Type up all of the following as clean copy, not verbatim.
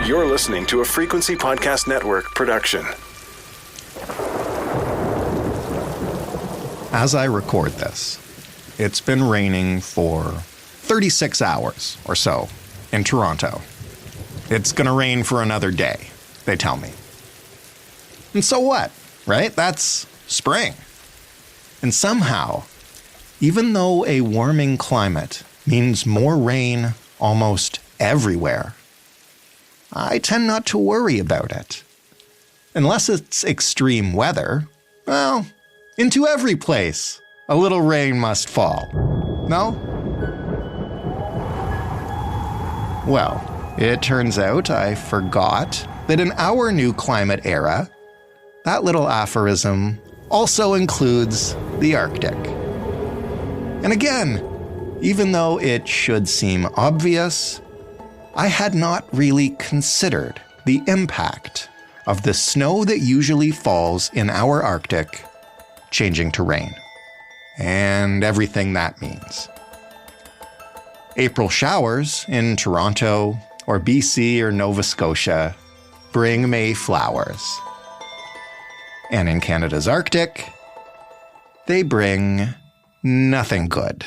You're listening to a Frequency Podcast Network production. As I record this, it's been raining for 36 hours or so in Toronto. It's going to rain for another day, they tell me. And so what, right? That's spring. And somehow, even though a warming climate means more rain almost everywhere, I tend not to worry about it. Unless it's extreme weather, well, into every place a little rain must fall. No? Well, it turns out I forgot that in our new climate era, that little aphorism also includes the Arctic. And again, even though it should seem obvious, I had not really considered the impact of the snow that usually falls in our Arctic changing to rain, and everything that means. April showers in Toronto or BC or Nova Scotia bring May flowers. And in Canada's Arctic, they bring nothing good.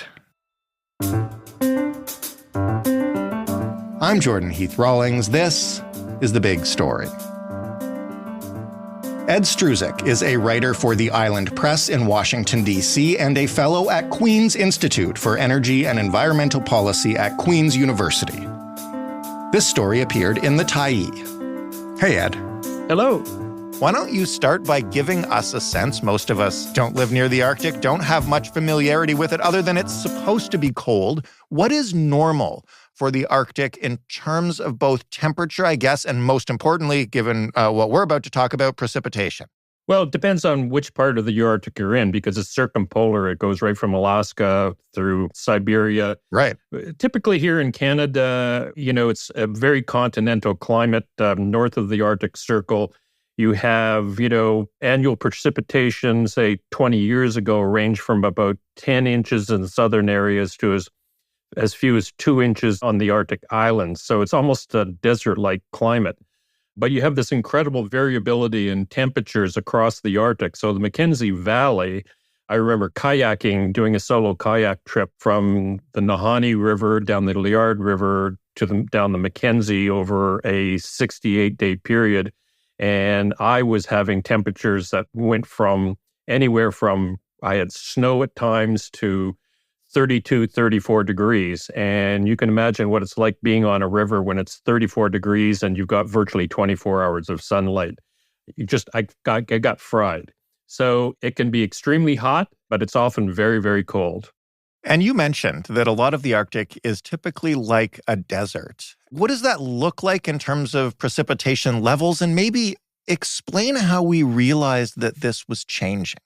I'm Jordan Heath Rawlings. This is The Big Story. Ed Struzik is a writer for The Island Press in Washington, D.C., and a fellow at Queen's Institute for Energy and Environmental Policy at Queen's University. This story appeared in the Tyee. Hey, Ed. Hello. Why don't you start by giving us a sense? Most of us don't live near the Arctic, don't have much familiarity with it other than it's supposed to be cold. What is normal for the Arctic in terms of both temperature, I guess, and most importantly, given what we're about to talk about, precipitation? Well, it depends on which part of the Arctic you're in, because it's circumpolar. It goes right from Alaska through Siberia. Right. Typically here in Canada, it's a very continental climate north of the Arctic Circle. You have, annual precipitation, say 20 years ago, ranged from about 10 inches in the southern areas to as few as 2 inches on the Arctic islands. So it's almost a desert-like climate. But you have this incredible variability in temperatures across the Arctic. So the Mackenzie Valley, I remember doing a solo kayak trip from the Nahanni River down the Liard River down the Mackenzie over a 68-day period. And I was having temperatures that went from anywhere from, I had snow at times to 32, 34 degrees. And you can imagine what it's like being on a river when it's 34 degrees and you've got virtually 24 hours of sunlight. I got fried. So it can be extremely hot, but it's often very, very cold. And you mentioned that a lot of the Arctic is typically like a desert. What does that look like in terms of precipitation levels? And maybe explain how we realized that this was changing.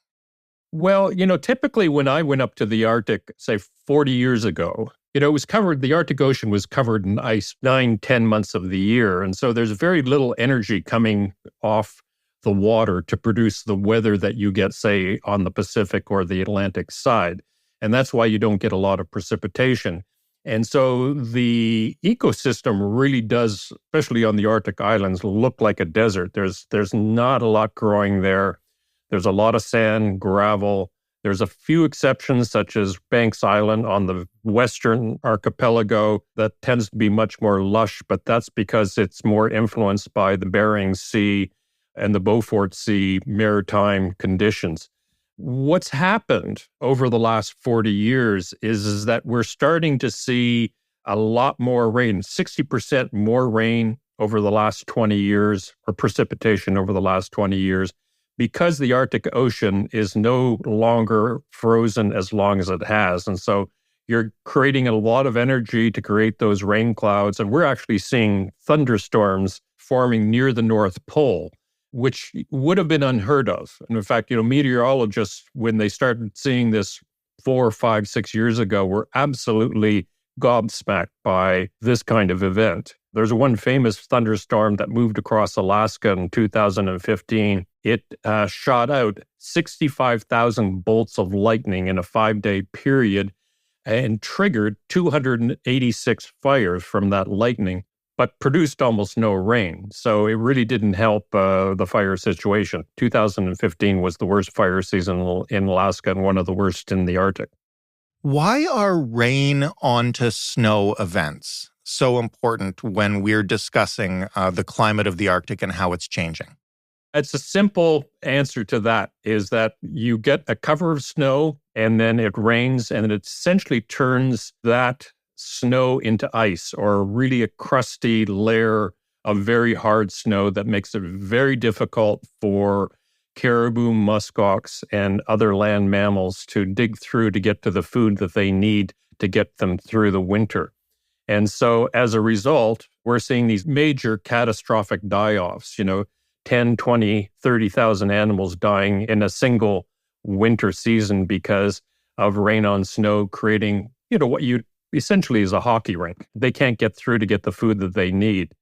Well, typically when I went up to the Arctic, say 40 years ago, it was covered, the Arctic Ocean was covered in ice 9-10 months of the year. And so there's very little energy coming off the water to produce the weather that you get, say, on the Pacific or the Atlantic side. And that's why you don't get a lot of precipitation. And so the ecosystem really does, especially on the Arctic islands, look like a desert. There's not a lot growing there. There's a lot of sand, gravel. There's a few exceptions, such as Banks Island on the western archipelago, that tends to be much more lush, but that's because it's more influenced by the Bering Sea and the Beaufort Sea maritime conditions. What's happened over the last 40 years is that we're starting to see a lot more rain, 60% more rain over the last 20 years, or precipitation over the last 20 years, because the Arctic Ocean is no longer frozen as long as it has. And so you're creating a lot of energy to create those rain clouds. And we're actually seeing thunderstorms forming near the North Pole, which would have been unheard of. And in fact, meteorologists, when they started seeing this 4, 5, 6 years ago, were absolutely gobsmacked by this kind of event. There's one famous thunderstorm that moved across Alaska in 2015. It shot out 65,000 bolts of lightning in a 5-day period and triggered 286 fires from that lightning. but produced almost no rain. So it really didn't help the fire situation. 2015 was the worst fire season in Alaska and one of the worst in the Arctic. Why are rain onto snow events so important when we're discussing the climate of the Arctic and how it's changing? It's a simple answer to that is that you get a cover of snow and then it rains and it essentially turns that snow into ice or really a crusty layer of very hard snow that makes it very difficult for caribou, muskox, and other land mammals to dig through to get to the food that they need to get them through the winter. And so as a result, we're seeing these major catastrophic die-offs, 10, 20, 30,000 animals dying in a single winter season because of rain on snow, creating, what you essentially is a hockey rink. They can't get through to get the food that they need.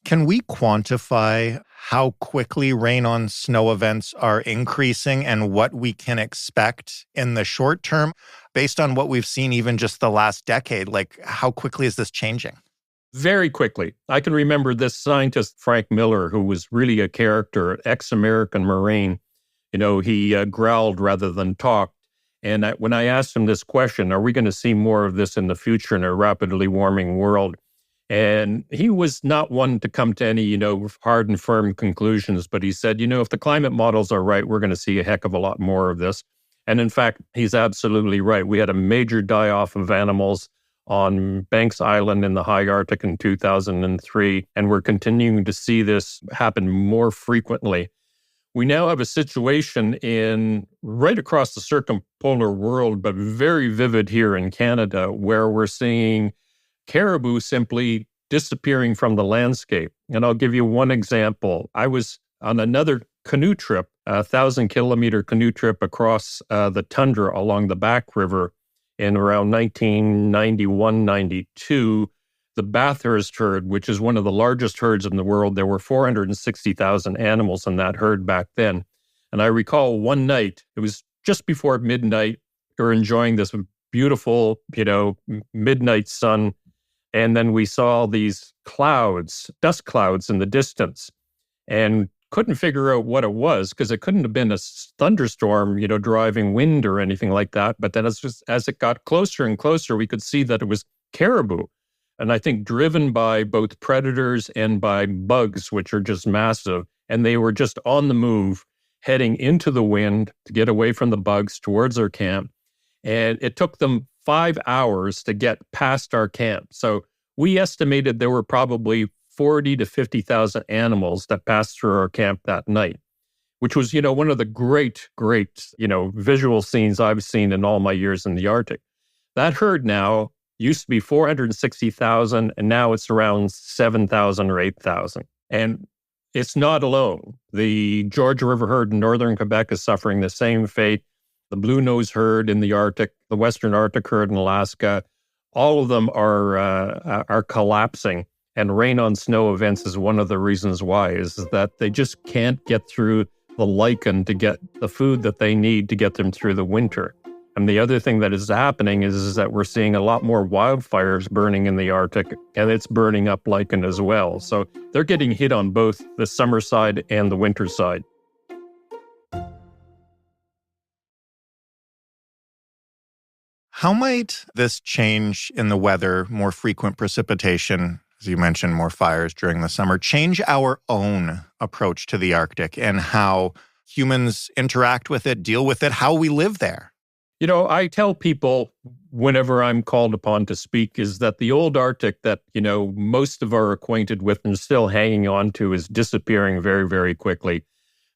Can we quantify how quickly rain on snow events are increasing and what we can expect in the short term based on what we've seen even just the last decade? Like, how quickly is this changing? Very quickly. I can remember this scientist, Frank Miller, who was really a character, ex-American Marine. He growled rather than talked. And when I asked him this question, are we going to see more of this in the future in a rapidly warming world? And he was not one to come to any, hard and firm conclusions, but he said, if the climate models are right, we're going to see a heck of a lot more of this. And in fact, he's absolutely right. We had a major die-off of animals on Banks Island in the high Arctic in 2003, and we're continuing to see this happen more frequently. We now have a situation right across the circumpolar world, but very vivid here in Canada, where we're seeing caribou simply disappearing from the landscape. And I'll give you one example. I was on another canoe trip, a 1,000-kilometer canoe trip across the tundra along the Back River in around 1991-92. The Bathurst herd, which is one of the largest herds in the world, there were 460,000 animals in that herd back then. And I recall one night, it was just before midnight, we were enjoying this beautiful, midnight sun. And then we saw these clouds, dust clouds in the distance, and couldn't figure out what it was because it couldn't have been a thunderstorm, driving wind or anything like that. But then as it got closer and closer, we could see that it was caribou. And I think driven by both predators and by bugs, which are just massive. And they were just on the move, heading into the wind to get away from the bugs towards our camp. And it took them 5 hours to get past our camp. So we estimated there were probably 40 to 50,000 animals that passed through our camp that night, which was, one of the great, visual scenes I've seen in all my years in the Arctic. That herd now used to be 460,000, and now it's around 7,000 or 8,000. And it's not alone. The George River herd in northern Quebec is suffering the same fate. The blue nose herd in the Arctic, the western Arctic herd in Alaska, all of them are collapsing. And rain on snow events is one of the reasons why, is that they just can't get through the lichen to get the food that they need to get them through the winter. And the other thing that is happening is that we're seeing a lot more wildfires burning in the Arctic, and it's burning up lichen as well. So they're getting hit on both the summer side and the winter side. How might this change in the weather, more frequent precipitation, as you mentioned, more fires during the summer, change our own approach to the Arctic and how humans interact with it, deal with it, how we live there? I tell people whenever I'm called upon to speak is that the old Arctic that, most of our acquainted with and still hanging on to is disappearing very, very quickly.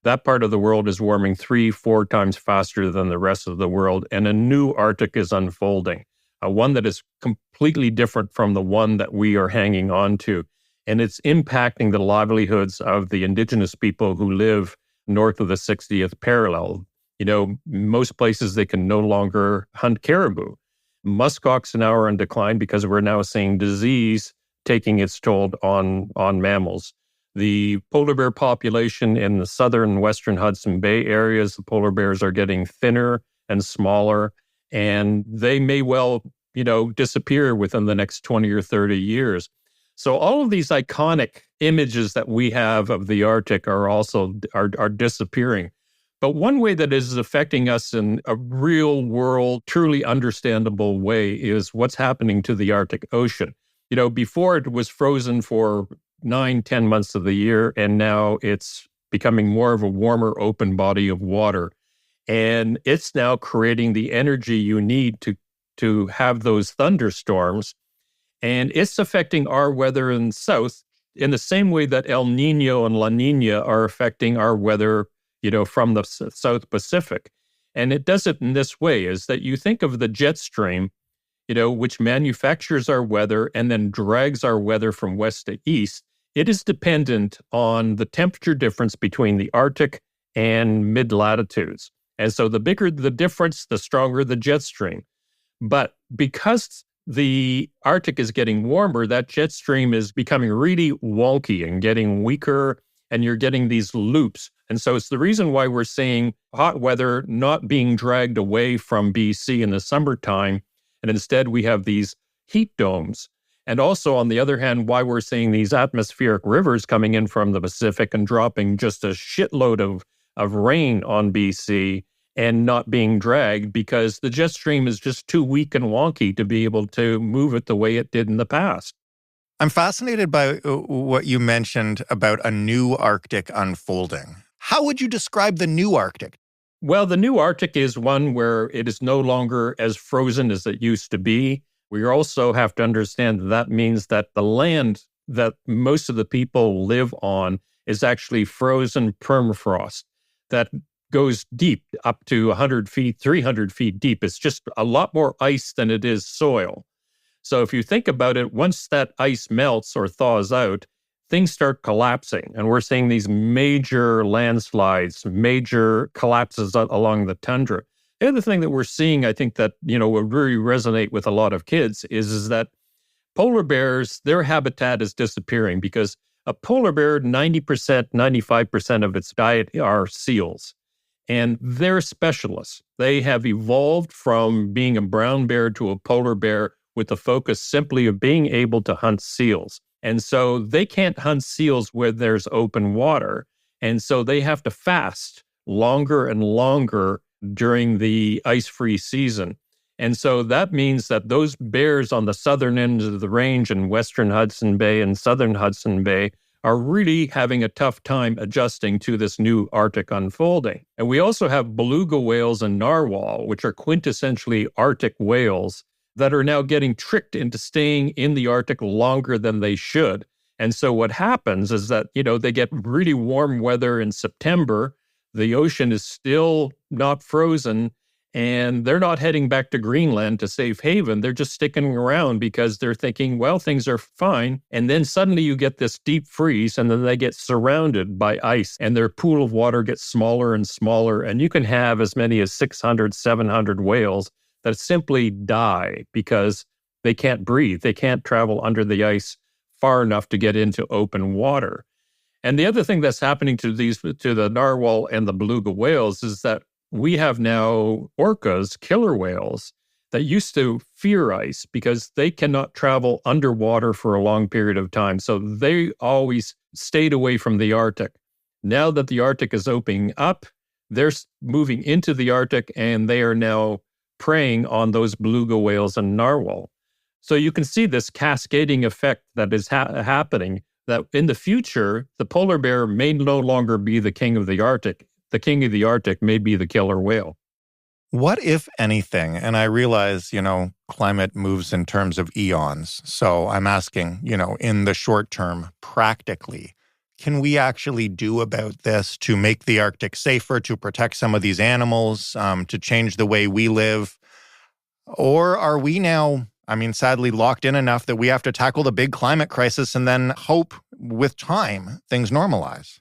That part of the world is warming 3-4 times faster than the rest of the world, and a new Arctic is unfolding, one that is completely different from the one that we are hanging on to. And it's impacting the livelihoods of the indigenous people who live north of the 60th parallel. Most places they can no longer hunt caribou. Muskox now are in decline because we're now seeing disease taking its toll on mammals. The polar bear population in the southern and western Hudson Bay areas, the polar bears are getting thinner and smaller, and they may well, disappear within the next 20 or 30 years. So all of these iconic images that we have of the Arctic are also are disappearing. But one way that is affecting us in a real world, truly understandable way is what's happening to the Arctic Ocean. Before it was frozen for 9, 10 months of the year, and now it's becoming more of a warmer, open body of water. And it's now creating the energy you need to have those thunderstorms. And it's affecting our weather in the south in the same way that El Nino and La Nina are affecting our weather, from the South Pacific. And it does it in this way, is that you think of the jet stream, which manufactures our weather and then drags our weather from west to east. It is dependent on the temperature difference between the Arctic and mid-latitudes. And so the bigger the difference, the stronger the jet stream. But because the Arctic is getting warmer, that jet stream is becoming really wonky and getting weaker, and you're getting these loops. And so it's the reason why we're seeing hot weather not being dragged away from BC in the summertime, and instead we have these heat domes. And also, on the other hand, why we're seeing these atmospheric rivers coming in from the Pacific and dropping just a shitload of rain on BC and not being dragged, because the jet stream is just too weak and wonky to be able to move it the way it did in the past. I'm fascinated by what you mentioned about a new Arctic unfolding. How would you describe the new Arctic? Well, the new Arctic is one where it is no longer as frozen as it used to be. We also have to understand that means that the land that most of the people live on is actually frozen permafrost that goes deep, up to 100 feet, 300 feet deep. It's just a lot more ice than it is soil. So if you think about it, once that ice melts or thaws out, things start collapsing. And we're seeing these major landslides, major collapses along the tundra. The other thing that we're seeing, I think that, will really resonate with a lot of kids is that polar bears, their habitat is disappearing because a polar bear, 90%, 95% of its diet are seals. And they're specialists. They have evolved from being a brown bear to a polar bear with the focus simply of being able to hunt seals. And so they can't hunt seals where there's open water. And so they have to fast longer and longer during the ice-free season. And so that means that those bears on the southern end of the range in western Hudson Bay and southern Hudson Bay are really having a tough time adjusting to this new Arctic unfolding. And we also have beluga whales and narwhal, which are quintessentially Arctic whales that are now getting tricked into staying in the Arctic longer than they should. And so what happens is that, they get really warm weather in September. The ocean is still not frozen, and they're not heading back to Greenland to safe haven. They're just sticking around because they're thinking, well, things are fine. And then suddenly you get this deep freeze, and then they get surrounded by ice, and their pool of water gets smaller and smaller. And you can have as many as 600, 700 whales that simply die because they can't breathe. They can't travel under the ice far enough to get into open water. And the other thing that's happening to the narwhal and the beluga whales is that we have now orcas, killer whales, that used to fear ice because they cannot travel underwater for a long period of time. So they always stayed away from the Arctic. Now that the Arctic is opening up, they're moving into the Arctic, and they are now preying on those beluga whales and narwhal. So you can see this cascading effect that is happening, that in the future, the polar bear may no longer be the king of the Arctic. The king of the Arctic may be the killer whale. What, if anything, and I realize, climate moves in terms of eons. So I'm asking, in the short term, practically, can we actually do about this to make the Arctic safer, to protect some of these animals, to change the way we live? Or are we now, sadly locked in enough that we have to tackle the big climate crisis and then hope with time things normalize?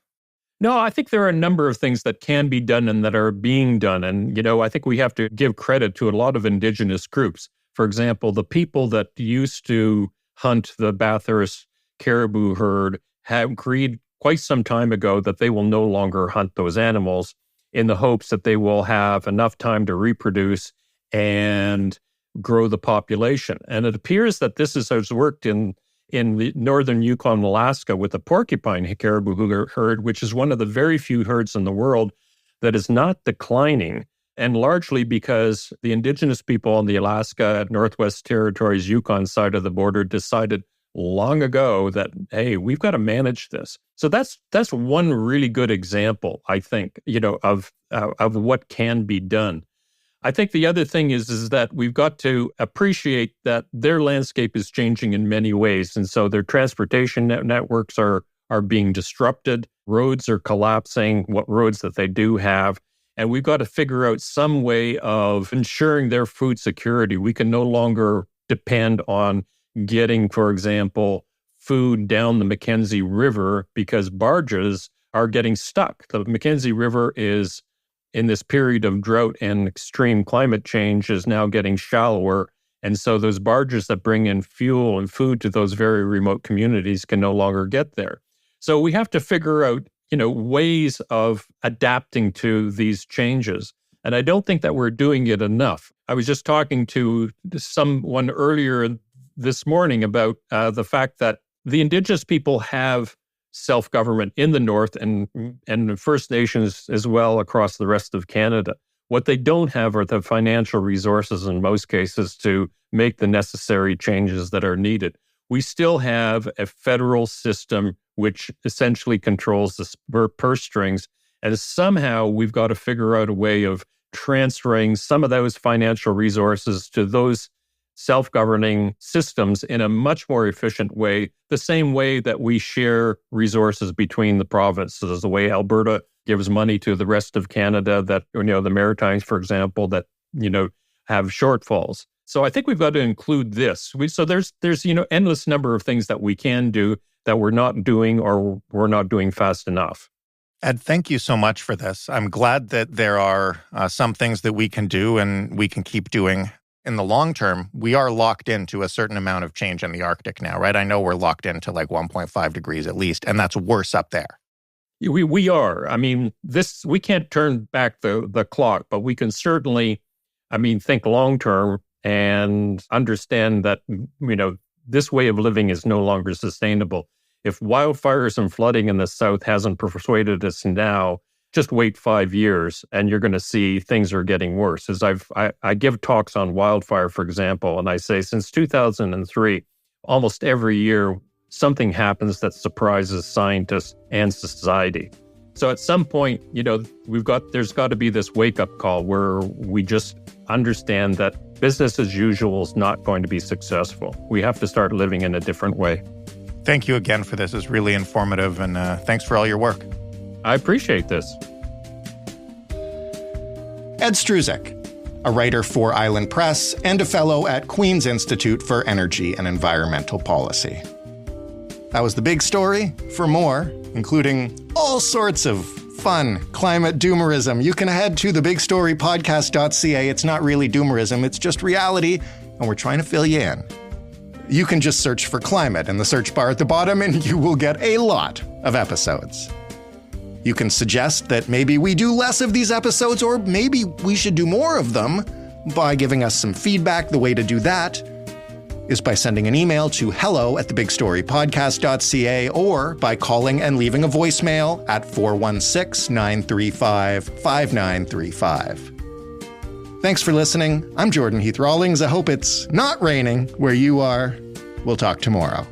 No, I think there are a number of things that can be done and that are being done. And, I think we have to give credit to a lot of indigenous groups. For example, the people that used to hunt the Bathurst caribou herd have agreed quite some time ago that they will no longer hunt those animals in the hopes that they will have enough time to reproduce and grow the population. And it appears that this has worked in in the northern Yukon, Alaska, with the porcupine caribou herd, which is one of the very few herds in the world that is not declining, and largely because the indigenous people on the Alaska, Northwest Territories, Yukon side of the border decided long ago that, hey, we've got to manage this. So that's one really good example, I think, of what can be done. I think the other thing is that we've got to appreciate that their landscape is changing in many ways. And so their transportation networks are being disrupted. Roads are collapsing, what roads that they do have. And we've got to figure out some way of ensuring their food security. We can no longer depend on getting, for example, food down the Mackenzie River because barges are getting stuck. The Mackenzie River is, in this period of drought and extreme climate change, is now getting shallower. And so those barges that bring in fuel and food to those very remote communities can no longer get there. So we have to figure out, ways of adapting to these changes. And I don't think that we're doing it enough. I was just talking to someone earlier this morning about the fact that the Indigenous people have self-government in the North and First Nations as well across the rest of Canada. What they don't have are the financial resources in most cases to make the necessary changes that are needed. We still have a federal system which essentially controls the purse strings, and somehow we've got to figure out a way of transferring some of those financial resources to those self-governing systems in a much more efficient way, the same way that we share resources between the provinces, the way Alberta gives money to the rest of Canada, that, the Maritimes, for example, that, have shortfalls. So I think we've got to include this. So there's endless number of things that we can do that we're not doing or we're not doing fast enough. Ed, thank you so much for this. I'm glad that there are some things that we can do and we can keep doing. In the long term, we are locked into a certain amount of change in the Arctic now, right? I know we're locked into like 1.5 degrees at least, and that's worse up there. We are. I mean, we can't turn back the clock, but we can certainly, think long term and understand that, this way of living is no longer sustainable. If wildfires and flooding in the South hasn't persuaded us now, just wait 5 years and you're going to see things are getting worse. As I give talks on wildfire, for example, and I say since 2003, almost every year, something happens that surprises scientists and society. So at some point, there's got to be this wake-up call where we just understand that business as usual is not going to be successful. We have to start living in a different way. Thank you again for this. It's really informative, and thanks for all your work. I appreciate this. Ed Struzik, a writer for Island Press and a fellow at Queen's Institute for Energy and Environmental Policy. That was the big story. For more, including all sorts of fun climate doomerism, you can head to thebigstorypodcast.ca. It's not really doomerism, it's just reality, and we're trying to fill you in. You can just search for climate in the search bar at the bottom, and you will get a lot of episodes. You can suggest that maybe we do less of these episodes, or maybe we should do more of them by giving us some feedback. The way to do that is by sending an email to hello@thebigstorypodcast.ca or by calling and leaving a voicemail at 416-935-5935. Thanks for listening. I'm Jordan Heath Rawlings. I hope it's not raining where you are. We'll talk tomorrow.